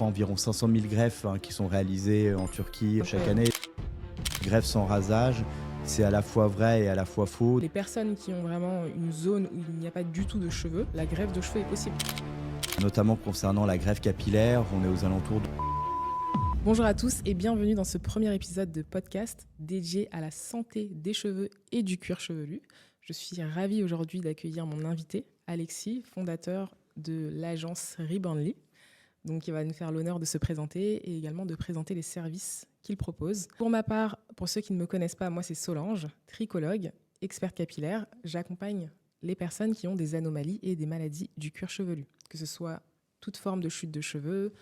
Environ 500 000 greffes qui sont réalisées en Turquie chaque année. Greffes sans rasage, c'est à la fois vrai et à la fois faux. Les personnes qui ont vraiment une zone où il n'y a pas du tout de cheveux, la greffe de cheveux est possible. Notamment concernant la greffe capillaire, on est aux alentours de... Bonjour à tous et bienvenue dans ce premier épisode de podcast dédié à la santé des cheveux et du cuir chevelu. Je suis ravie aujourd'hui d'accueillir mon invité, Alexis, fondateur de l'agence Rebornly. Donc, il va nous faire l'honneur de se présenter et également de présenter les services qu'il propose. Pour ma part, pour ceux qui ne me connaissent pas, moi c'est Solange, tricologue, experte capillaire. J'accompagne les personnes qui ont des anomalies et des maladies du cuir chevelu, que ce soit toute forme de chute de cheveux,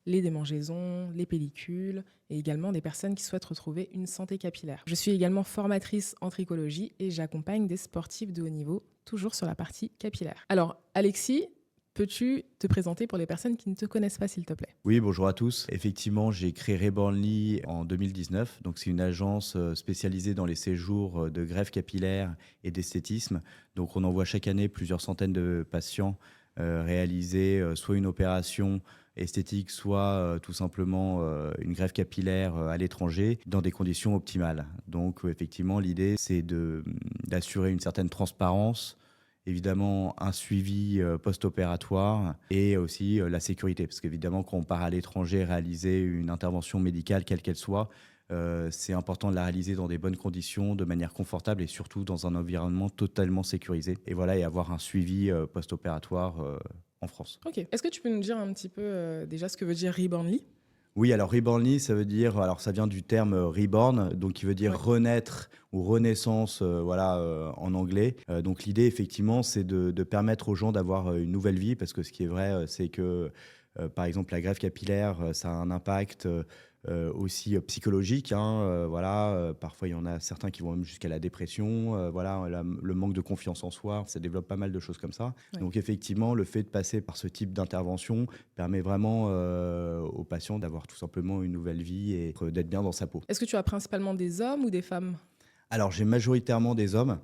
les démangeaisons, les pellicules et également des personnes qui souhaitent retrouver une santé capillaire. Je suis également formatrice en tricologie et j'accompagne des sportifs de haut niveau, toujours sur la partie capillaire. Alors, Alexis, peux-tu te présenter pour les personnes qui ne te connaissent pas, s'il te plaît? Oui, bonjour à tous. Effectivement, j'ai créé Rebornly en 2019. Donc, c'est une agence spécialisée dans les séjours de greffe capillaire et d'esthétisme. Donc, on envoie chaque année plusieurs centaines de patients réaliser soit une opération esthétique, soit tout simplement une greffe capillaire à l'étranger dans des conditions optimales. Donc, effectivement, l'idée, c'est d'assurer une certaine transparence, évidemment un suivi post-opératoire et aussi la sécurité. Parce qu'évidemment, quand on part à l'étranger réaliser une intervention médicale, quelle qu'elle soit, c'est important de la réaliser dans des bonnes conditions, de manière confortable et surtout dans un environnement totalement sécurisé. Et voilà, et avoir un suivi post-opératoire en France. Ok. Est-ce que tu peux nous dire un petit peu déjà ce que veut dire Rebornly? Oui, alors Rebornly, ça veut dire, alors ça vient du terme reborn, donc qui veut dire renaître ou renaissance, en anglais. Donc l'idée, effectivement, c'est de permettre aux gens d'avoir une nouvelle vie, parce que ce qui est vrai, c'est que, par exemple, la greffe capillaire, ça a un impact aussi psychologique. Parfois, il y en a certains qui vont même jusqu'à la dépression. Le manque de confiance en soi, ça développe pas mal de choses comme ça. Ouais. Donc effectivement, le fait de passer par ce type d'intervention permet vraiment aux patients d'avoir tout simplement une nouvelle vie et d'être bien dans sa peau. Est-ce que tu as principalement des hommes ou des femmes? Alors, j'ai majoritairement des hommes,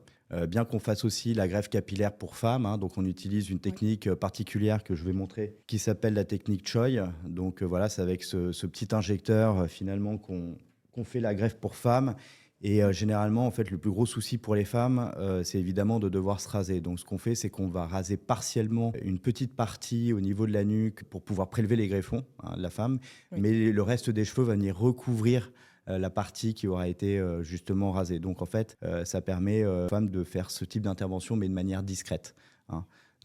bien qu'on fasse aussi la greffe capillaire pour femmes. Donc, on utilise une technique particulière que je vais montrer, qui s'appelle la technique Choi. Donc, c'est avec ce petit injecteur, finalement, qu'on fait la greffe pour femmes. Et généralement, en fait, le plus gros souci pour les femmes, c'est évidemment de devoir se raser. Donc, ce qu'on fait, c'est qu'on va raser partiellement une petite partie au niveau de la nuque pour pouvoir prélever les greffons de la femme. Oui. Mais le reste des cheveux va venir recouvrir la partie qui aura été justement rasée. Donc, en fait, ça permet aux femmes de faire ce type d'intervention, mais de manière discrète.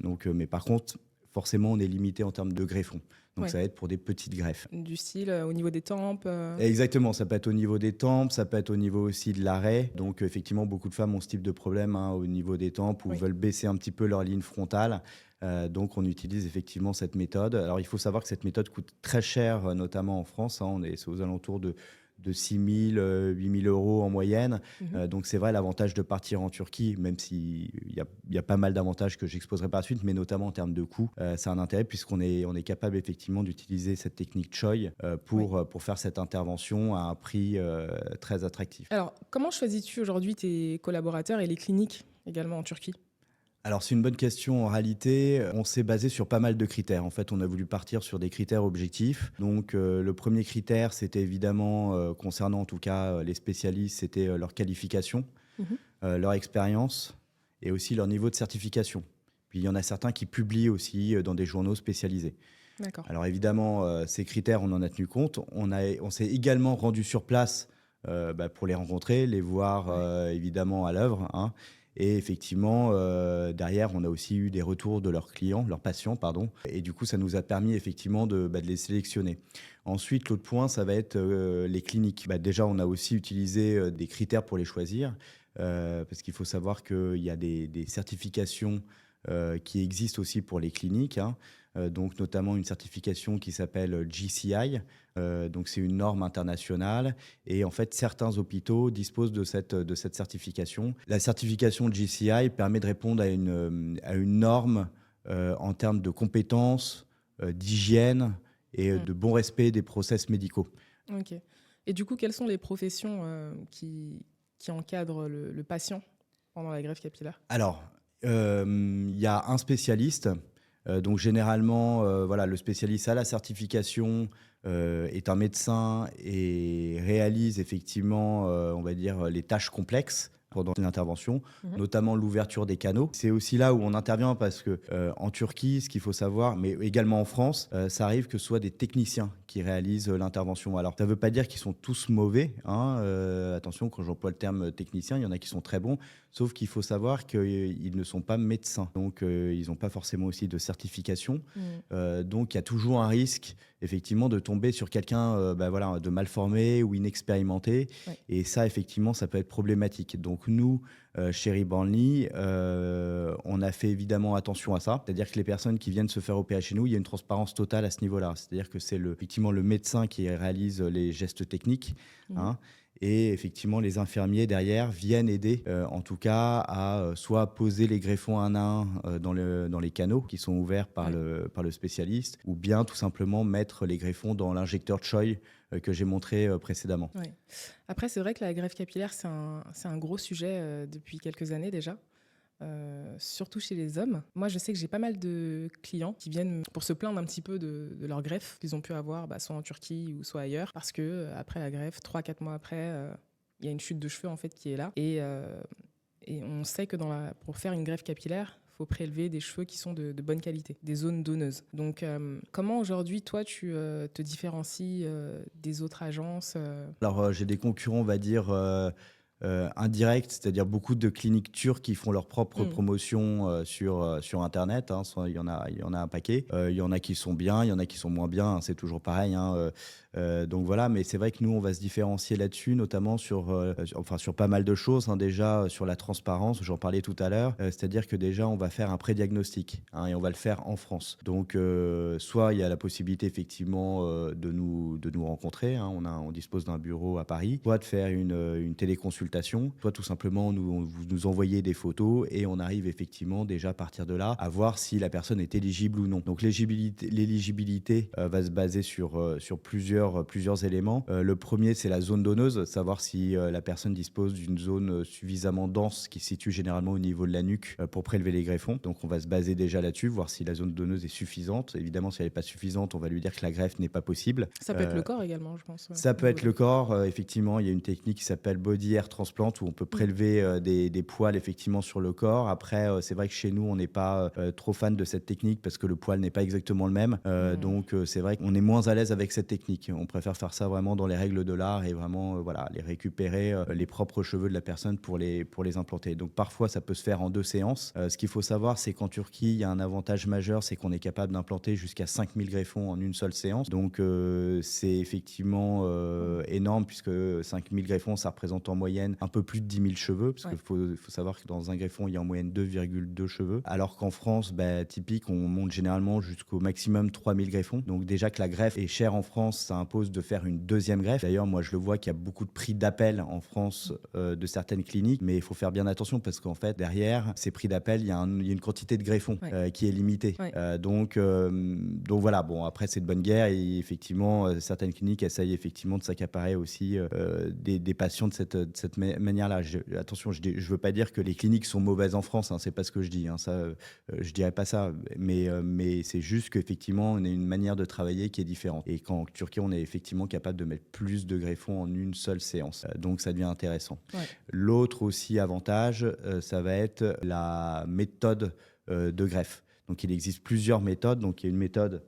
Donc, mais par contre, forcément, on est limité en termes de greffons. Donc, ça va être pour des petites greffes. Du style au niveau des tempes Exactement, ça peut être au niveau des tempes, ça peut être au niveau aussi de l'arrêt. Donc, effectivement, beaucoup de femmes ont ce type de problème au niveau des tempes ou veulent baisser un petit peu leur ligne frontale. Donc, on utilise effectivement cette méthode. Alors, il faut savoir que cette méthode coûte très cher, notamment en France. C'est aux alentours de 6 000, 8 000 euros en moyenne. Donc, c'est vrai, l'avantage de partir en Turquie, même s'il y a pas mal d'avantages que j'exposerai par la suite, mais notamment en termes de coût, c'est un intérêt puisqu'on est capable effectivement d'utiliser cette technique Choi pour faire cette intervention à un prix très attractif. Alors, comment choisis-tu aujourd'hui tes collaborateurs et les cliniques également en Turquie? Alors, c'est une bonne question. En réalité, on s'est basé sur pas mal de critères. En fait, on a voulu partir sur des critères objectifs. Donc, le premier critère, c'était évidemment, concernant en tout cas les spécialistes, c'était leur qualification, leur expérience et aussi leur niveau de certification. Puis, il y en a certains qui publient aussi dans des journaux spécialisés. D'accord. Alors, évidemment, ces critères, on en a tenu compte. On s'est également rendu sur place pour les rencontrer, les voir évidemment à l'œuvre. Et effectivement, derrière, on a aussi eu des retours de leurs clients, leurs patients, pardon. Et du coup, ça nous a permis effectivement de les sélectionner. Ensuite, l'autre point, ça va être les cliniques. Déjà, on a aussi utilisé des critères pour les choisir, parce qu'il faut savoir qu'il y a des certifications qui existent aussi pour les cliniques. Donc notamment une certification qui s'appelle GCI. Donc c'est une norme internationale et en fait certains hôpitaux disposent de cette certification. La certification GCI permet de répondre à une norme en termes de compétences, d'hygiène et de bon respect des process médicaux. Ok. Et du coup, quelles sont les professions qui encadrent le patient pendant la greffe capillaire? Alors, il y a un spécialiste Donc généralement, voilà, le spécialiste a la certification, est un médecin et réalise effectivement, on va dire, les tâches complexes pendant une intervention, Mhm. notamment l'ouverture des canaux. C'est aussi là où on intervient parce que en Turquie, ce qu'il faut savoir, mais également en France, ça arrive que ce soit des techniciens qui réalisent l'intervention. Alors, ça ne veut pas dire qu'ils sont tous mauvais, hein, attention, quand j'emploie le terme technicien, il y en a qui sont très bons, sauf qu'il faut savoir qu'ils ne sont pas médecins. Donc, ils n'ont pas forcément aussi de certification. Donc, il y a toujours un risque, effectivement, de tomber sur quelqu'un voilà, de mal formé ou inexpérimenté. Ouais. Et ça, effectivement, ça peut être problématique. Donc, nous, chez Rebornly, on a fait évidemment attention à ça. C'est-à-dire que les personnes qui viennent se faire opérer chez nous, il y a une transparence totale à ce niveau-là. C'est-à-dire que c'est effectivement le médecin qui réalise les gestes techniques. Hein, et effectivement, les infirmiers derrière viennent aider, en tout cas, à soit poser les greffons un à un dans les canaux qui sont ouverts par le spécialiste, ou bien tout simplement mettre les greffons dans l'injecteur Choi que j'ai montré précédemment. Ouais. Après, c'est vrai que la greffe capillaire, c'est un gros sujet depuis quelques années déjà. Surtout chez les hommes. Moi, je sais que j'ai pas mal de clients qui viennent pour se plaindre un petit peu de leur greffe qu'ils ont pu avoir, soit en Turquie ou soit ailleurs, parce que après la greffe, 3-4 mois après, il y a une chute de cheveux en fait qui est là. Et on sait que pour faire une greffe capillaire, il faut prélever des cheveux qui sont de bonne qualité, des zones donneuses. Donc, comment aujourd'hui, toi, tu te différencies des autres agences Alors, j'ai des concurrents, on va dire, indirects, c'est-à-dire beaucoup de cliniques turques qui font leur propre promotion sur Internet. Hein. Il y en a un paquet. Il y en a qui sont bien, il y en a qui sont moins bien. Hein, c'est toujours pareil. Hein. Donc voilà, mais c'est vrai que nous, on va se différencier là-dessus, notamment sur pas mal de choses. Hein. Déjà, sur la transparence, j'en parlais tout à l'heure. C'est-à-dire que déjà, on va faire un pré-diagnostic hein, et on va le faire en France. Donc, soit il y a la possibilité, effectivement, de nous rencontrer. Hein. On dispose d'un bureau à Paris. Soit de faire une téléconsultation. Soit tout simplement, vous nous envoyez des photos et on arrive effectivement déjà à partir de là à voir si la personne est éligible ou non. Donc, l'éligibilité va se baser sur plusieurs éléments. Le premier, c'est la zone donneuse, savoir si la personne dispose d'une zone suffisamment dense qui se situe généralement au niveau de la nuque pour prélever les greffons. Donc, on va se baser déjà là-dessus, voir si la zone donneuse est suffisante. Évidemment, si elle n'est pas suffisante, on va lui dire que la greffe n'est pas possible. Ça peut être le corps également, je pense. Ça peut être le corps. Effectivement, il y a une technique qui s'appelle body hair transplant où on peut prélever des poils effectivement sur le corps. Après, c'est vrai que chez nous, on n'est pas trop fan de cette technique parce que le poil n'est pas exactement le même. Donc, c'est vrai qu'on est moins à l'aise avec cette technique. On préfère faire ça vraiment dans les règles de l'art et vraiment les récupérer les propres cheveux de la personne pour les implanter. Donc, parfois, ça peut se faire en 2 séances. Ce qu'il faut savoir, c'est qu'en Turquie, il y a un avantage majeur, c'est qu'on est capable d'implanter jusqu'à 5000 greffons en une seule séance. Donc, c'est effectivement énorme puisque 5000 greffons, ça représente en moyenne un peu plus de 10 000 cheveux parce qu'il faut savoir que dans un greffon, il y a en moyenne 2,2 cheveux. Alors qu'en France, typique, on monte généralement jusqu'au maximum 3000 greffons. Donc, déjà que la greffe est chère en France, ça impose de faire une deuxième greffe. D'ailleurs, moi, je le vois qu'il y a beaucoup de prix d'appel en France de certaines cliniques, mais il faut faire bien attention parce qu'en fait, derrière ces prix d'appel, il y a une quantité de greffons qui est limitée. Donc voilà, bon, après, c'est de bonne guerre et effectivement, certaines cliniques essayent effectivement de s'accaparer aussi des patients de cette manière-là. Attention, je ne veux pas dire que les cliniques sont mauvaises en France, hein, c'est pas ce que je dis, hein, ça, je dirais pas ça, mais c'est juste qu'effectivement, on a une manière de travailler qui est différente. Et qu'en Turquie, on est effectivement capable de mettre plus de greffons en une seule séance. Donc, ça devient intéressant. L'autre aussi avantage, ça va être la méthode de greffe. Donc, il existe plusieurs méthodes. Donc, il y a une méthode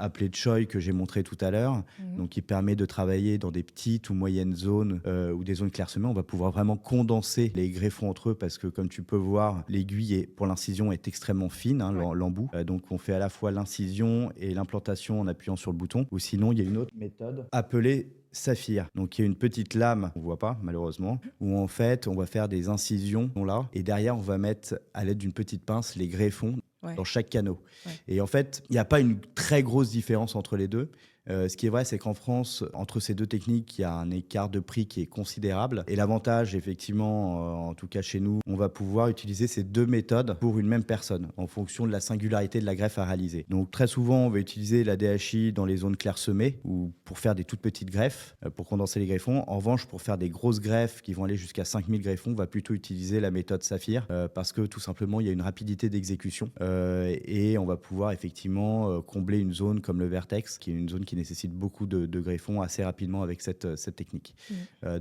appelé Choi que j'ai montré tout à l'heure, donc qui permet de travailler dans des petites ou moyennes zones ou des zones clairsemées. On va pouvoir vraiment condenser les greffons entre eux parce que, comme tu peux voir, l'aiguille pour l'incision est extrêmement fine, hein, l'embout. Donc, on fait à la fois l'incision et l'implantation en appuyant sur le bouton. Ou sinon, il y a une autre méthode appelée Saphir. Donc, il y a une petite lame, on ne voit pas malheureusement, où en fait, on va faire des incisions là, et derrière, on va mettre à l'aide d'une petite pince les greffons dans chaque canot. Et en fait, il n'y a pas une très grosse différence entre les deux. Ce qui est vrai, c'est qu'en France, entre ces deux techniques, il y a un écart de prix qui est considérable. Et l'avantage, effectivement, en tout cas chez nous, on va pouvoir utiliser ces deux méthodes pour une même personne, en fonction de la singularité de la greffe à réaliser. Donc très souvent, on va utiliser la DHI dans les zones clairsemées ou pour faire des toutes petites greffes, pour condenser les greffons. En revanche, pour faire des grosses greffes qui vont aller jusqu'à 5000 greffons, on va plutôt utiliser la méthode Saphir parce que tout simplement, il y a une rapidité d'exécution et on va pouvoir effectivement combler une zone comme le vertex, qui est une zone qui nécessite beaucoup de greffons assez rapidement avec cette technique.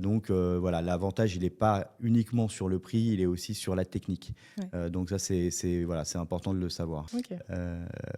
Donc voilà, l'avantage, il n'est pas uniquement sur le prix, il est aussi sur la technique. Donc ça, c'est important de le savoir. Okay.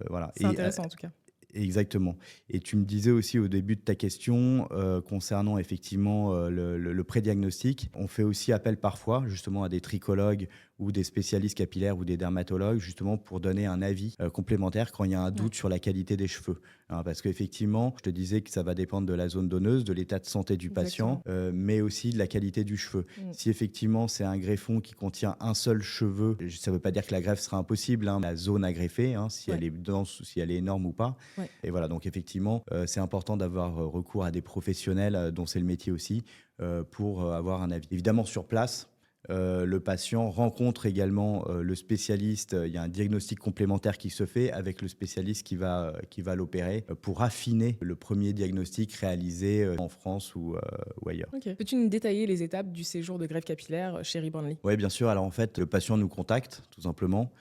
Voilà. C'est intéressant en tout cas. Exactement. Et tu me disais aussi au début de ta question concernant effectivement le prédiagnostic, on fait aussi appel parfois justement à des trichologues ou des spécialistes capillaires ou des dermatologues justement pour donner un avis complémentaire quand il y a un doute sur la qualité des cheveux. Parce qu'effectivement, je te disais que ça va dépendre de la zone donneuse, de l'état de santé du patient, mais aussi de la qualité du cheveu. Si effectivement c'est un greffon qui contient un seul cheveu, ça ne veut pas dire que la greffe sera impossible, la zone à greffer, si elle est dense, si elle est énorme ou pas. Et voilà, donc effectivement, c'est important d'avoir recours à des professionnels dont c'est le métier aussi pour avoir un avis. Évidemment, sur place, le patient rencontre également le spécialiste. Il y a un diagnostic complémentaire qui se fait avec le spécialiste qui va l'opérer pour affiner le premier diagnostic réalisé en France ou ailleurs. Okay. Peux-tu nous détailler les étapes du séjour de greffe capillaire chez Rebornly ? Oui, bien sûr. Alors en fait, le patient nous contacte tout simplement.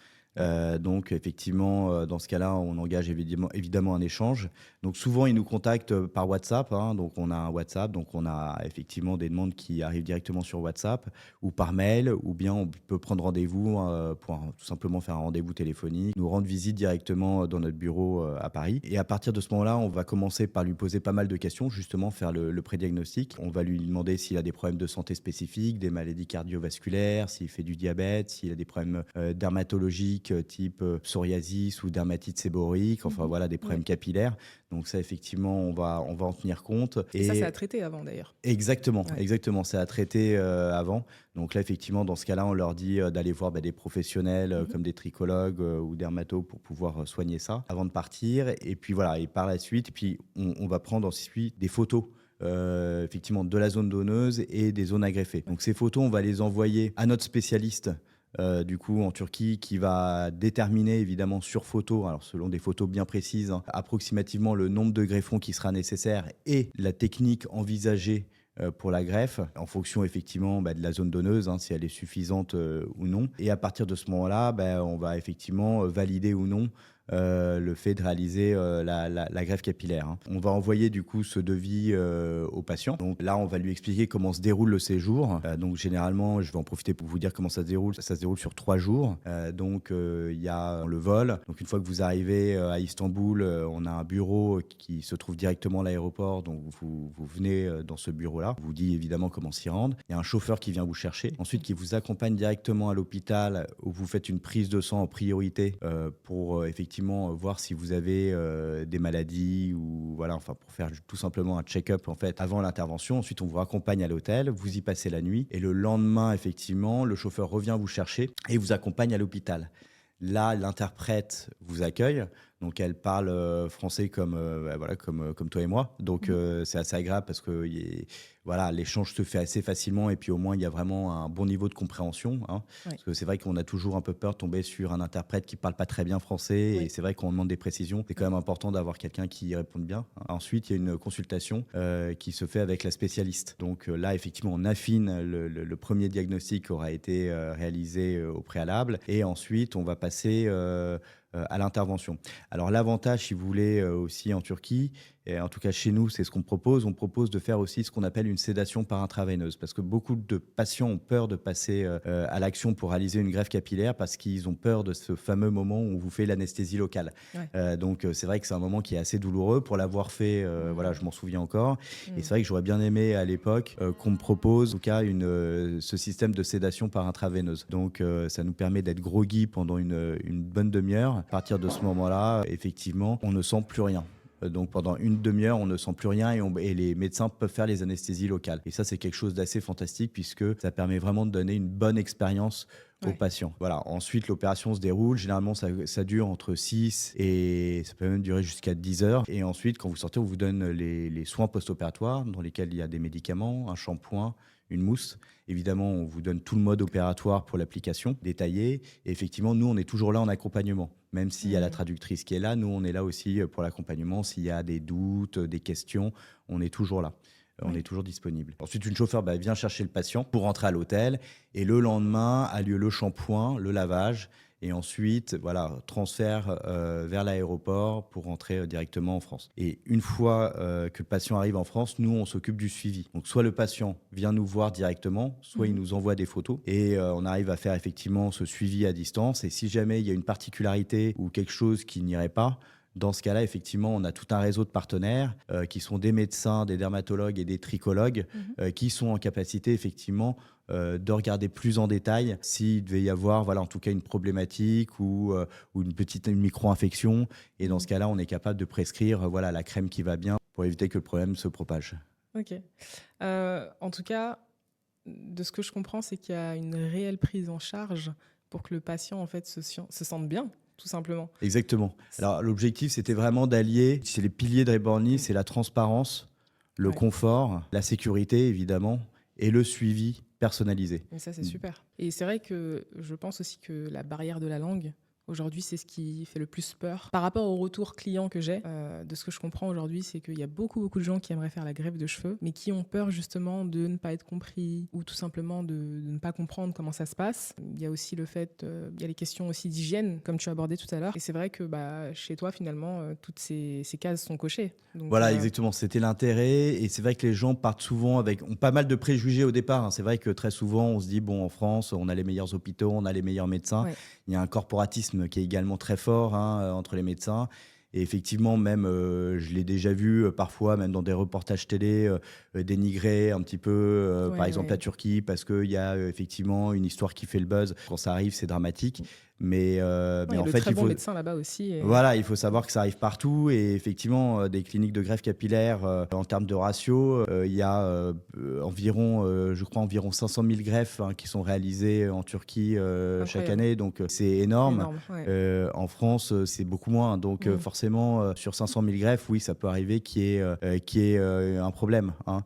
Donc effectivement, dans ce cas-là, on engage évidemment un échange. Donc souvent, ils nous contactent par WhatsApp. Donc on a un WhatsApp, donc on a effectivement des demandes qui arrivent directement sur WhatsApp ou par mail, ou bien on peut prendre rendez-vous pour tout simplement faire un rendez-vous téléphonique, nous rendre visite directement dans notre bureau à Paris. Et à partir de ce moment-là, on va commencer par lui poser pas mal de questions, justement faire le prédiagnostic. On va lui demander s'il a des problèmes de santé spécifiques, des maladies cardiovasculaires, s'il fait du diabète, s'il a des problèmes dermatologiques type psoriasis ou dermatite séborique, enfin voilà, des problèmes capillaires. Donc ça, effectivement, on va en tenir compte. Et ça, c'est à traiter avant d'ailleurs. Exactement, exactement, c'est à traiter avant. Donc là, effectivement, dans ce cas-là, on leur dit d'aller voir des professionnels comme des trichologues ou dermatos pour pouvoir soigner ça avant de partir. Et puis voilà, et par la suite, puis on va prendre ensuite des photos. Effectivement, de la zone donneuse et des zones à greffer. Donc ces photos, on va les envoyer à notre spécialiste du coup en Turquie, qui va déterminer évidemment sur photo, alors selon des photos bien précises, approximativement le nombre de greffons qui sera nécessaire et la technique envisagée pour la greffe, en fonction effectivement de la zone donneuse, si elle est suffisante ou non. Et à partir de ce moment-là, on va effectivement valider ou non le fait de réaliser la greffe capillaire. On va envoyer du coup ce devis au patient. Donc là, on va lui expliquer comment se déroule le séjour. Donc généralement, je vais en profiter pour vous dire comment ça se déroule. Ça se déroule sur 3 jours. Donc il y a le vol. Donc une fois que vous arrivez à Istanbul, on a un bureau qui se trouve directement à l'aéroport. Donc vous venez dans ce bureau-là. On vous dit évidemment comment s'y rendre. Il y a un chauffeur qui vient vous chercher. Ensuite, qui vous accompagne directement à l'hôpital où vous faites une prise de sang en priorité pour effectivement voir si vous avez des maladies ou voilà, enfin pour faire tout simplement un check-up en fait avant l'intervention. Ensuite, on vous raccompagne à l'hôtel, vous y passez la nuit et le lendemain, effectivement, le chauffeur revient vous chercher et vous accompagne à l'hôpital. Là, l'interprète vous accueille. Donc, elle parle français comme toi et moi. Donc, c'est assez agréable parce que voilà, l'échange se fait assez facilement et puis au moins, il y a vraiment un bon niveau de compréhension. Parce que c'est vrai qu'on a toujours un peu peur de tomber sur un interprète qui ne parle pas très bien français. Et c'est vrai qu'on demande des précisions. C'est quand même important d'avoir quelqu'un qui réponde bien. Ensuite, il y a une consultation qui se fait avec la spécialiste. Donc là, effectivement, on affine le premier diagnostic qui aura été réalisé au préalable. Et ensuite, on va passer à l'intervention. Alors l'avantage, si vous voulez, aussi en Turquie, et en tout cas chez nous, c'est ce qu'on propose. On propose de faire aussi ce qu'on appelle une sédation par intraveineuse, parce que beaucoup de patients ont peur de passer à l'action pour réaliser une greffe capillaire parce qu'ils ont peur de ce fameux moment où on vous fait l'anesthésie locale. Donc c'est vrai que c'est un moment qui est assez douloureux. Pour l'avoir fait, voilà, je m'en souviens encore. Et c'est vrai que j'aurais bien aimé à l'époque qu'on me propose, en tout cas, ce système de sédation par intraveineuse. Donc ça nous permet d'être groggy pendant une bonne demi-heure. À partir de ce moment-là, effectivement, on ne sent plus rien. Donc pendant une demi-heure, on ne sent plus rien et les médecins peuvent faire les anesthésies locales. Et ça, c'est quelque chose d'assez fantastique puisque ça permet vraiment de donner une bonne expérience aux Ouais. patients. Voilà. Ensuite, l'opération se déroule. Généralement, ça dure entre 6 et ça peut même durer jusqu'à 10 heures. Et ensuite, quand vous sortez, on vous donne les soins post-opératoires dans lesquels il y a des médicaments, un shampoing, une mousse. Évidemment, on vous donne tout le mode opératoire pour l'application, détaillé. Et effectivement, nous, on est toujours là en accompagnement. Même s'il y a la traductrice qui est là, nous, on est là aussi pour l'accompagnement. S'il y a des doutes, des questions, on est toujours là. On est toujours disponible. Ensuite, une chauffeur vient chercher le patient pour rentrer à l'hôtel. Et le lendemain a lieu le shampoing, le lavage. Et ensuite, voilà, transfert vers l'aéroport pour rentrer directement en France. Et une fois que le patient arrive en France, nous, on s'occupe du suivi. Donc, soit le patient vient nous voir directement, soit il nous envoie des photos. Et on arrive à faire effectivement ce suivi à distance. Et si jamais il y a une particularité ou quelque chose qui n'irait pas, dans ce cas-là, effectivement, on a tout un réseau de partenaires qui sont des médecins, des dermatologues et des tricologues qui sont en capacité, effectivement, de regarder plus en détail s'il devait y avoir, voilà, en tout cas, une problématique ou une micro-infection. Et dans ce cas-là, on est capable de prescrire voilà, la crème qui va bien pour éviter que le problème se propage. Ok. En tout cas, de ce que je comprends, c'est qu'il y a une réelle prise en charge pour que le patient en fait, se sente bien, tout simplement. Exactement. Alors, l'objectif, c'était vraiment d'allier, c'est les piliers de Reborny, c'est la transparence, le confort, la sécurité, évidemment, et le suivi personnalisé. Et ça, c'est super. Et c'est vrai que je pense aussi que la barrière de la langue, aujourd'hui, c'est ce qui fait le plus peur. Par rapport au retour client que j'ai, de ce que je comprends aujourd'hui, c'est qu'il y a beaucoup de gens qui aimeraient faire la greffe de cheveux, mais qui ont peur justement de ne pas être compris ou tout simplement de ne pas comprendre comment ça se passe. Il y a aussi le fait, il y a les questions aussi d'hygiène, comme tu as abordé tout à l'heure. Et c'est vrai que chez toi, finalement, toutes ces cases sont cochées. Donc, voilà, exactement. C'était l'intérêt. Et c'est vrai que les gens partent souvent ont pas mal de préjugés au départ. Hein. C'est vrai que très souvent, on se dit, bon, en France, on a les meilleurs hôpitaux, on a les meilleurs médecins. Ouais. Il y a un corporatisme qui est également très fort entre les médecins. Et effectivement, même, je l'ai déjà vu parfois, même dans des reportages télé, dénigrer un petit peu, par exemple, la Turquie, parce qu'il y a effectivement une histoire qui fait le buzz. Quand ça arrive, c'est dramatique. Mais en fait, il faut médecin là-bas aussi. Voilà, il faut savoir que ça arrive partout et effectivement, des cliniques de greffe capillaire, en termes de ratio, il y a environ 500 000 greffes qui sont réalisées en Turquie chaque année, donc c'est énorme. En France, c'est beaucoup moins, donc forcément, sur 500 000 greffes, oui, ça peut arriver qu'il y ait un problème. Hein.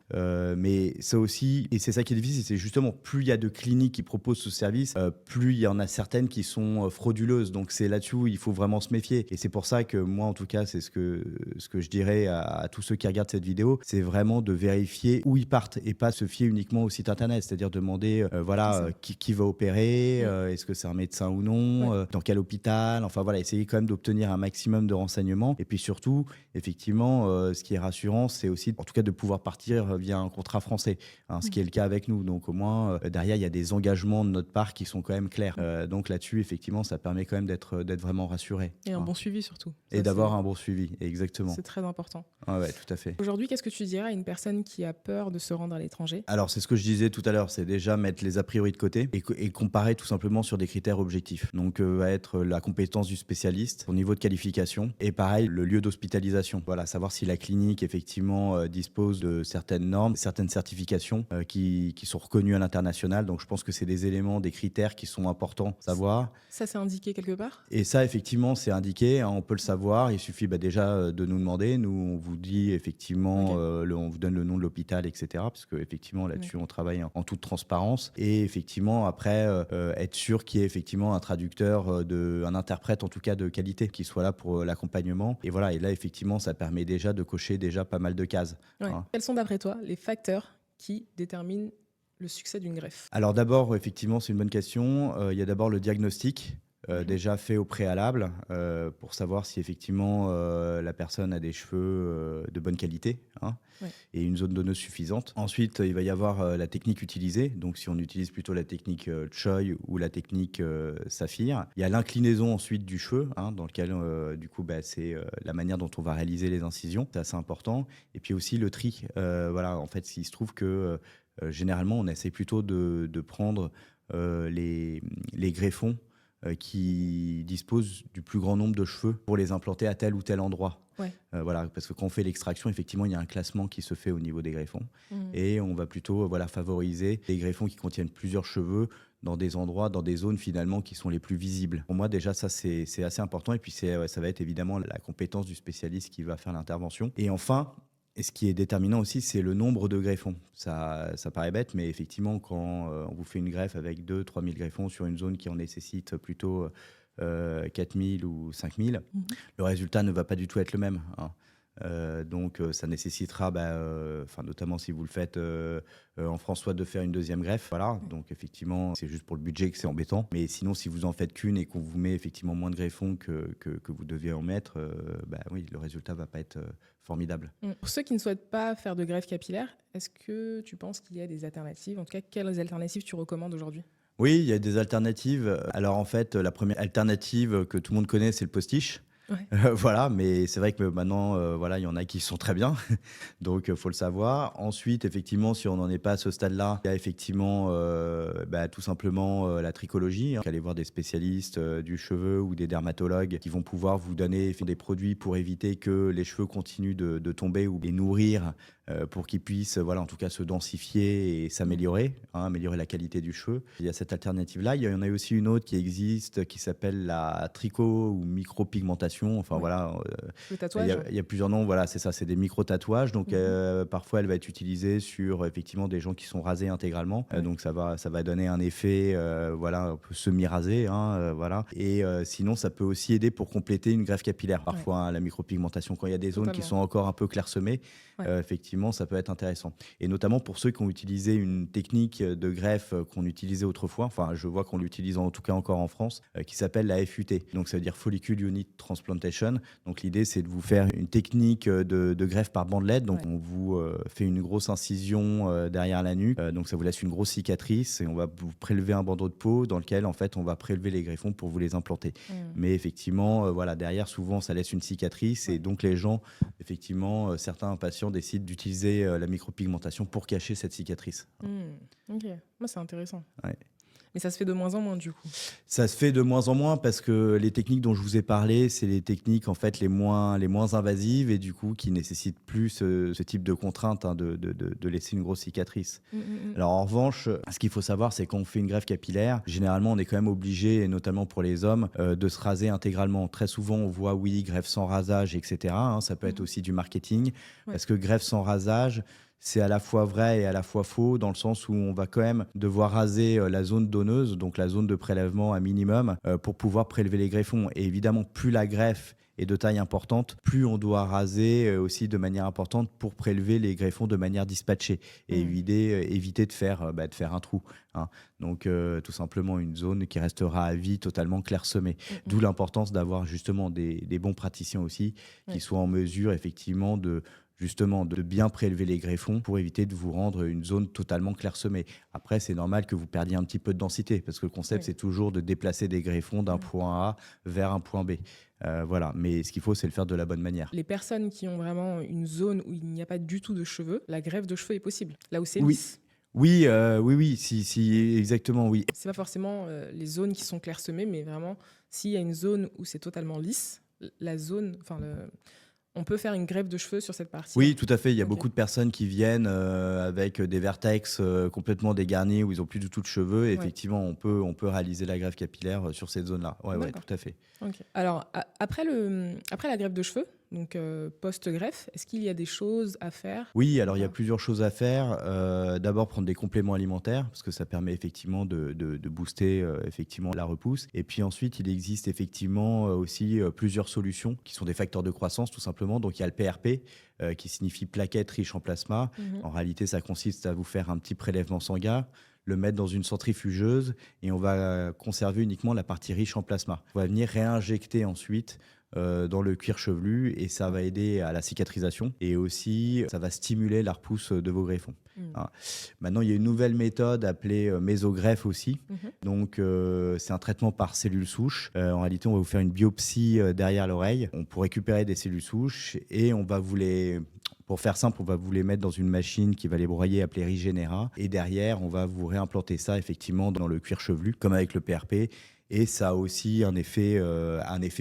Mais ça aussi, et c'est ça qui est difficile, c'est justement plus il y a de cliniques qui proposent ce service, plus il y en a certaines qui sont frauduleuses. Donc c'est là-dessus où il faut vraiment se méfier. Et c'est pour ça que moi, en tout cas, c'est ce que je dirais à tous ceux qui regardent cette vidéo, c'est vraiment de vérifier où ils partent et pas se fier uniquement au site internet. C'est-à-dire demander, qui va opérer, est-ce que c'est un médecin ou non, dans quel hôpital. Enfin voilà, essayer quand même d'obtenir un maximum de renseignements. Et puis surtout, effectivement, ce qui est rassurant, c'est aussi, en tout cas, de pouvoir partir via un contrat français, ce qui est le cas avec nous. Donc au moins, derrière, il y a des engagements de notre part qui sont quand même clairs. Donc là-dessus, effectivement, ça permet quand même d'être vraiment rassuré. Et un bon suivi surtout. Et d'avoir un bon suivi, exactement. C'est très important. Ouais, tout à fait. Aujourd'hui, qu'est-ce que tu dirais à une personne qui a peur de se rendre à l'étranger ? Alors, c'est ce que je disais tout à l'heure, c'est déjà mettre les a priori de côté et comparer tout simplement sur des critères objectifs. Donc, va être la compétence du spécialiste, son niveau de qualification et pareil, le lieu d'hospitalisation. Voilà, savoir si la clinique, effectivement, dispose de certaines normes, certaines certifications qui sont reconnues à l'international. Donc, je pense que c'est des éléments, des critères qui sont importants à savoir. Ça, c'est indiqué quelque part ? Et ça, effectivement, c'est indiqué. On peut le savoir. Il suffit déjà de nous demander. Nous, on vous dit effectivement, on vous donne le nom de l'hôpital, etc. Parce qu'effectivement, là-dessus, on travaille en toute transparence. Et effectivement, après, être sûr qu'il y ait effectivement un traducteur, un interprète en tout cas de qualité qui soit là pour l'accompagnement. Et voilà. Et là, effectivement, ça permet déjà de cocher déjà pas mal de cases. Ouais. Quels sont d'après toi les facteurs qui déterminent le succès d'une greffe ? Alors d'abord, effectivement, c'est une bonne question. Il y a d'abord le diagnostic. Déjà fait au préalable pour savoir si effectivement la personne a des cheveux de bonne qualité et une zone donneuse suffisante. Ensuite, il va y avoir la technique utilisée. Donc, si on utilise plutôt la technique Choi ou la technique Saphir. Il y a l'inclinaison ensuite du cheveu, dans lequel du coup, c'est la manière dont on va réaliser les incisions. C'est assez important. Et puis aussi le tri. Voilà, en fait, il se trouve que généralement, on essaie plutôt de prendre les greffons qui disposent du plus grand nombre de cheveux pour les implanter à tel ou tel endroit. Ouais. Voilà, parce que quand on fait l'extraction, effectivement, il y a un classement qui se fait au niveau des greffons. Et on va plutôt voilà, favoriser les greffons qui contiennent plusieurs cheveux dans des endroits, dans des zones finalement qui sont les plus visibles. Pour moi, déjà, ça, c'est assez important. Et puis, ça va être évidemment la compétence du spécialiste qui va faire l'intervention. Et enfin, et ce qui est déterminant aussi, c'est le nombre de greffons. Ça paraît bête, mais effectivement, quand on vous fait une greffe avec 2 000 à 3 000 greffons sur une zone qui en nécessite plutôt 4 000 ou 5 000, le résultat ne va pas du tout être le même, hein. Donc, ça nécessitera, notamment si vous le faites en France, soit de faire une deuxième greffe. Voilà. Donc, effectivement, c'est juste pour le budget que c'est embêtant. Mais sinon, si vous en faites qu'une et qu'on vous met effectivement moins de greffons que vous deviez en mettre, oui, le résultat va pas être formidable. Pour ceux qui ne souhaitent pas faire de greffe capillaire, est-ce que tu penses qu'il y a des alternatives? En tout cas, quelles alternatives tu recommandes aujourd'hui? Oui, il y a des alternatives. Alors, en fait, la première alternative que tout le monde connaît, c'est le postiche. Ouais. Voilà, mais c'est vrai que maintenant, voilà, il y en a qui sont très bien, donc faut le savoir. Ensuite, effectivement, si on n'en est pas à ce stade-là, il y a effectivement, tout simplement la trichologie, hein. Allez voir des spécialistes du cheveu ou des dermatologues qui vont pouvoir vous donner des produits pour éviter que les cheveux continuent de tomber ou les nourrir pour qu'ils puissent, voilà, en tout cas, se densifier et s'améliorer, hein, améliorer la qualité du cheveu. Il y a cette alternative-là. Il y en a aussi une autre qui existe qui s'appelle la tricho ou micropigmentation. Enfin, Ouais. voilà, Le tatouage? il y a plusieurs noms. Voilà, c'est ça, c'est des micro-tatouages. Donc, parfois, elle va être utilisée sur effectivement des gens qui sont rasés intégralement. Ouais. Donc, ça va donner un effet, voilà, un peu semi-rasé, hein, voilà. Et sinon, ça peut aussi aider pour compléter une greffe capillaire. Parfois, hein, la micropigmentation, quand il y a des zones qui Totalement. sont encore un peu clairsemées, Ouais. effectivement, ça peut être intéressant. Et notamment pour ceux qui ont utilisé une technique de greffe qu'on utilisait autrefois, enfin, je vois qu'on l'utilise en tout cas encore en France, qui s'appelle la FUT. Donc, ça veut dire Follicle Unit Transplantation. Donc, l'idée, c'est de vous faire une technique de greffe par bandelette. Donc, on vous fait une grosse incision derrière la nuque. Donc, ça vous laisse une grosse cicatrice et on va vous prélever un bandeau de peau dans lequel, en fait, on va prélever les greffons pour vous les implanter. Mais effectivement, voilà, derrière, souvent, ça laisse une cicatrice et donc les gens, effectivement, certains patients décident d'utiliser la micropigmentation pour cacher cette cicatrice. Ok, moi c'est intéressant. Ouais. Mais ça se fait de moins en moins du coup. Ça se fait de moins en moins parce que les techniques dont je vous ai parlé, c'est les techniques en fait les moins invasives et du coup qui nécessitent plus ce type de contrainte, hein, de laisser une grosse cicatrice. Alors en revanche, ce qu'il faut savoir, c'est quand on fait une greffe capillaire, généralement on est quand même obligé, et notamment pour les hommes, de se raser intégralement. Très souvent on voit oui, greffe sans rasage, etc., hein, ça peut être aussi du marketing, parce que greffe sans rasage, c'est à la fois vrai et à la fois faux, dans le sens où on va quand même devoir raser la zone donneuse, donc la zone de prélèvement à minimum, pour pouvoir prélever les greffons. Et évidemment, plus la greffe est de taille importante, plus on doit raser aussi de manière importante pour prélever les greffons de manière dispatchée et éviter de faire un trou, hein. Donc, tout simplement une zone qui restera à vie totalement clairsemée. D'où l'importance d'avoir justement des bons praticiens aussi qui soient en mesure effectivement de bien prélever les greffons pour éviter de vous rendre une zone totalement clairsemée. Après, c'est normal que vous perdiez un petit peu de densité parce que le concept, c'est toujours de déplacer des greffons d'un point A vers un point B. Voilà, mais ce qu'il faut, c'est le faire de la bonne manière. Les personnes qui ont vraiment une zone où il n'y a pas du tout de cheveux, la greffe de cheveux est possible. Là où c'est lisse. Oui, si, exactement, oui. C'est pas forcément les zones qui sont clairsemées, mais vraiment, s'il y a une zone où c'est totalement lisse, la zone, on peut faire une greffe de cheveux sur cette partie. Oui, tout à fait. Il y a Ok. beaucoup de personnes qui viennent avec des vertex complètement dégarnis où ils n'ont plus du tout de cheveux. Et effectivement, on peut réaliser la greffe capillaire sur cette zone-là. Ouais, tout à fait. Ok. Alors, après la greffe de cheveux, donc post-greffe, est-ce qu'il y a des choses à faire? Oui, alors il y a plusieurs choses à faire. D'abord, prendre des compléments alimentaires parce que ça permet effectivement de booster effectivement la repousse. Et puis ensuite, il existe effectivement aussi plusieurs solutions qui sont des facteurs de croissance tout simplement. Donc il y a le PRP qui signifie plaquettes riches en plasma. En réalité, ça consiste à vous faire un petit prélèvement sanguin, le mettre dans une centrifugeuse et on va conserver uniquement la partie riche en plasma. On va venir réinjecter ensuite dans le cuir chevelu et ça va aider à la cicatrisation et aussi ça va stimuler la repousse de vos greffons. Hein. Maintenant, il y a une nouvelle méthode appelée mésogreffe aussi. Donc, c'est un traitement par cellules souches. En réalité, on va vous faire une biopsie derrière l'oreille. On peut récupérer des cellules souches et on va vous les... Pour faire simple, on va vous les mettre dans une machine qui va les broyer, appelée Regenera. Et derrière, on va vous réimplanter ça effectivement dans le cuir chevelu, comme avec le PRP. Et ça a aussi un effet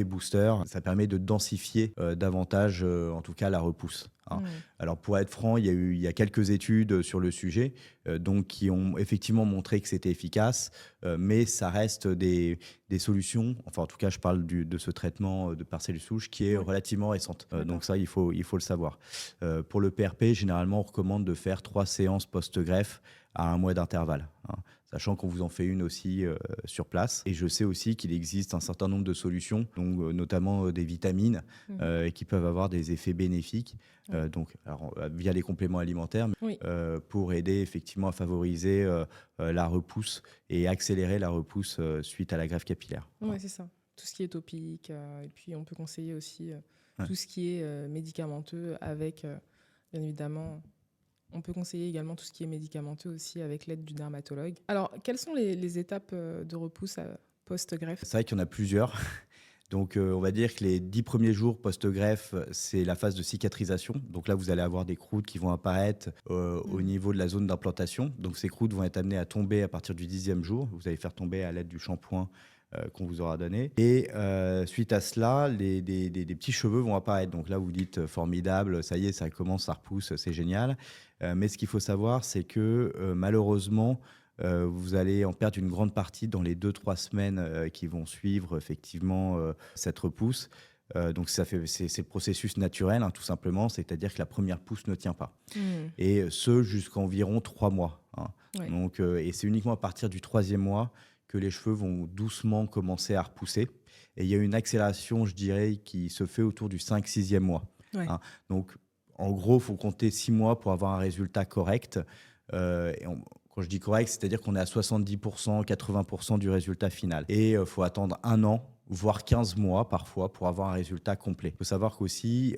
booster. Ça permet de densifier davantage, en tout cas, la repousse. Hein. Alors, pour être franc, il y a quelques études sur le sujet donc qui ont effectivement montré que c'était efficace, mais ça reste des solutions. Enfin, en tout cas, je parle de ce traitement de par cellules souches qui est relativement récente. Donc ça, il faut le savoir. Pour le PRP, généralement, on recommande de faire 3 séances post-greffe à 1 mois d'intervalle. Hein, sachant qu'on vous en fait une aussi sur place. Et je sais aussi qu'il existe un certain nombre de solutions, donc, notamment des vitamines, qui peuvent avoir des effets bénéfiques, via les compléments alimentaires, pour aider effectivement à favoriser la repousse et accélérer la repousse suite à la greffe capillaire. Oui, c'est ça. Tout ce qui est topique. Et puis, on peut conseiller aussi tout ce qui est médicamenteux avec, bien évidemment... On peut conseiller également tout ce qui est médicamenteux aussi avec l'aide du dermatologue. Alors, quelles sont les étapes de repousse post-greffe ? C'est vrai qu'il y en a plusieurs. Donc, on va dire que les 10 premiers jours post-greffe, c'est la phase de cicatrisation. Donc là, vous allez avoir des croûtes qui vont apparaître au niveau de la zone d'implantation. Donc, ces croûtes vont être amenées à tomber à partir du 10e jour. Vous allez faire tomber à l'aide du shampoing qu'on vous aura donné. Et suite à cela, des petits cheveux vont apparaître. Donc là, vous dites formidable, ça y est, ça commence, ça repousse, c'est génial. Mais ce qu'il faut savoir, c'est que malheureusement, vous allez en perdre une grande partie dans les 2-3 semaines qui vont suivre effectivement cette repousse. Donc c'est le processus naturel, hein, tout simplement, c'est-à-dire que la première pousse ne tient pas. Et ce, jusqu'à environ 3 mois. Hein. Donc, et c'est uniquement à partir du 3e mois que les cheveux vont doucement commencer à repousser. Et il y a une accélération, je dirais, qui se fait autour du 5-6e mois. Hein. Donc, en gros, il faut compter 6 mois pour avoir un résultat correct. Quand je dis correct, c'est-à-dire qu'on est à 70%, 80% du résultat final. Et il faut attendre 1 an, voire 15 mois parfois, pour avoir un résultat complet. Il faut savoir qu'aussi,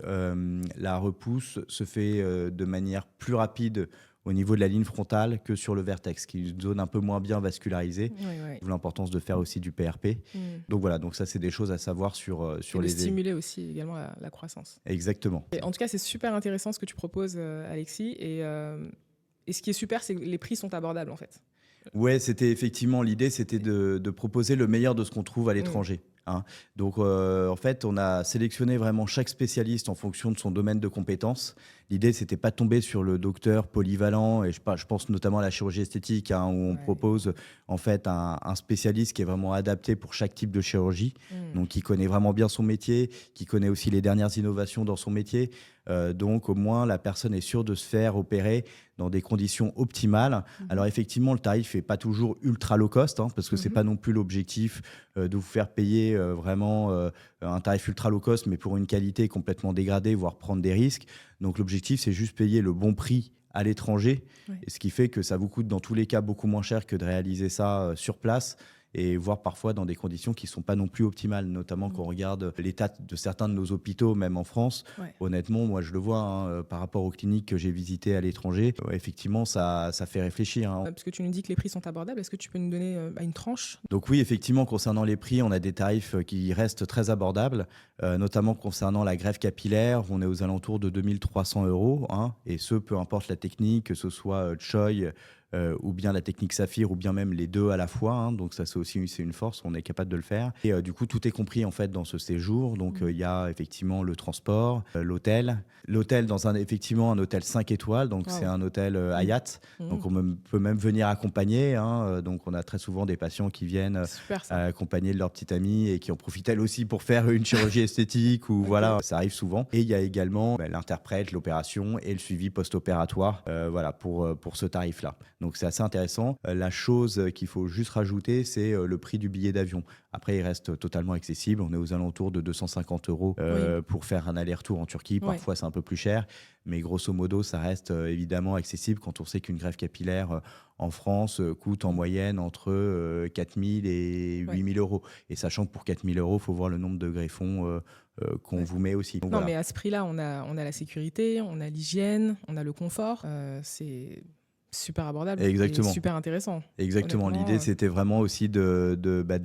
la repousse se fait de manière plus rapide au niveau de la ligne frontale que sur le vertex, qui est une zone un peu moins bien vascularisée. D'où l'importance de faire aussi du PRP. Donc voilà, donc ça, c'est des choses à savoir sur les... stimuler aussi également la croissance. Exactement. Et en tout cas, c'est super intéressant ce que tu proposes, Alexis. Et ce qui est super, c'est que les prix sont abordables, en fait. Ouais, c'était effectivement l'idée, c'était de proposer le meilleur de ce qu'on trouve à l'étranger. Hein. Donc, en fait, on a sélectionné vraiment chaque spécialiste en fonction de son domaine de compétences. L'idée, c'était pas de tomber sur le docteur polyvalent, et je pense notamment à la chirurgie esthétique, hein, où on propose en fait un spécialiste qui est vraiment adapté pour chaque type de chirurgie, donc qui connaît vraiment bien son métier, qui connaît aussi les dernières innovations dans son métier. Donc, au moins, la personne est sûre de se faire opérer dans des conditions optimales. Alors, effectivement, le tarif n'est pas toujours ultra low cost, hein, parce que c'est pas non plus l'objectif de vous faire payer vraiment un tarif ultra low cost, mais pour une qualité complètement dégradée, voire prendre des risques. Donc, l'objectif, c'est juste payer le bon prix à l'étranger, et ce qui fait que ça vous coûte dans tous les cas beaucoup moins cher que de réaliser ça sur place, et voire parfois dans des conditions qui ne sont pas non plus optimales, notamment quand on regarde l'état de certains de nos hôpitaux, même en France. Honnêtement, moi je le vois, hein, par rapport aux cliniques que j'ai visitées à l'étranger, effectivement ça fait réfléchir. Hein. Parce que tu nous dis que les prix sont abordables, est-ce que tu peux nous donner une tranche ? Donc oui, effectivement, concernant les prix, on a des tarifs qui restent très abordables, notamment concernant la greffe capillaire, on est aux alentours de 2300 €, hein, et ce, peu importe la technique, que ce soit Choi, ou bien la technique Saphir, ou bien même les deux à la fois. Hein. Donc ça, c'est une force, on est capable de le faire. Et du coup, tout est compris en fait dans ce séjour. Donc il y a effectivement le transport, l'hôtel dans effectivement un hôtel 5 étoiles. Donc c'est un hôtel Hyatt. Donc on peut même venir accompagner. Hein. Donc on a très souvent des patients qui viennent accompagnés de leur petite amie et qui en profitent elles aussi pour faire une chirurgie esthétique ou voilà, ça arrive souvent. Et il y a également l'interprète, l'opération et le suivi post-opératoire, voilà, pour ce tarif-là. Donc c'est assez intéressant. La chose qu'il faut juste rajouter, c'est le prix du billet d'avion. Après, il reste totalement accessible. On est aux alentours de 250 € pour faire un aller-retour en Turquie. Parfois, c'est un peu plus cher. Mais grosso modo, ça reste évidemment accessible quand on sait qu'une greffe capillaire en France coûte en moyenne entre 4 000 et 8 000 €. Et sachant que pour 4 000 €, il faut voir le nombre de greffons qu'on vous met aussi. Donc, mais à ce prix-là, on a la sécurité, on a l'hygiène, on a le confort. C'est super abordable. Exactement. Et super intéressant. Exactement. L'idée, c'était vraiment aussi de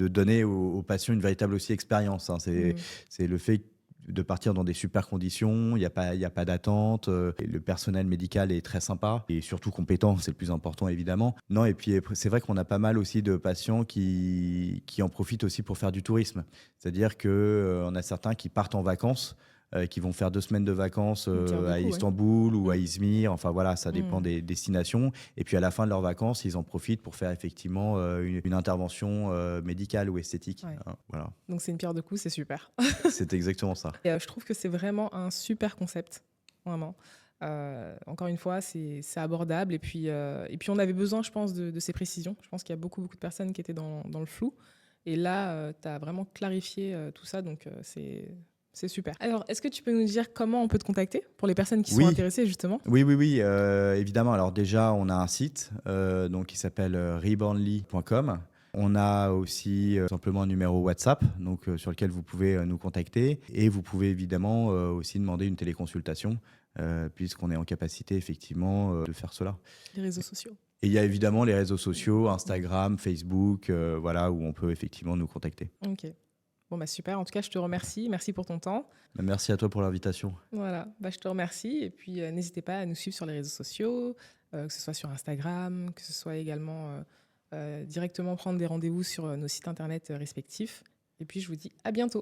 donner aux patients une véritable aussi expérience. Hein. C'est le fait de partir dans des super conditions, il y a pas d'attente, le personnel médical est très sympa et surtout compétent, c'est le plus important évidemment. Non, et puis c'est vrai qu'on a pas mal aussi de patients qui en profitent aussi pour faire du tourisme. C'est-à-dire qu'on a certains qui partent en vacances, qui vont faire 2 semaines de vacances Donc, il y a à beaucoup, ouais. Istanbul ou à Izmir. Enfin voilà, ça dépend Mm. des destinations. Et puis à la fin de leurs vacances, ils en profitent pour faire effectivement une intervention médicale ou esthétique. Ouais. Hein, voilà, Donc c'est une pierre de coups, c'est super. c'est exactement ça. Et, je trouve que c'est vraiment un super concept, vraiment. Encore une fois, c'est abordable. Et puis, on avait besoin, je pense, de ces précisions. Je pense qu'il y a beaucoup de personnes qui étaient dans le flou. Et là, tu as vraiment clarifié tout ça. Donc, c'est super. Alors, est-ce que tu peux nous dire comment on peut te contacter pour les personnes qui sont Oui, intéressées, justement? oui, évidemment. Alors déjà, on a un site donc, qui s'appelle rebornly.com. On a aussi simplement un numéro WhatsApp donc, sur lequel vous pouvez nous contacter. Et vous pouvez évidemment aussi demander une téléconsultation puisqu'on est en capacité effectivement de faire cela. Les réseaux sociaux. Et il y a évidemment les réseaux sociaux, Instagram, Facebook, voilà, où on peut effectivement nous contacter. Ok. Bon, bah super. En tout cas, je te remercie. Merci pour ton temps. Merci à toi pour l'invitation. Voilà, bah, je te remercie. Et puis, n'hésitez pas à nous suivre sur les réseaux sociaux, que ce soit sur Instagram, que ce soit également directement prendre des rendez-vous sur nos sites internet respectifs. Et puis, je vous dis à bientôt.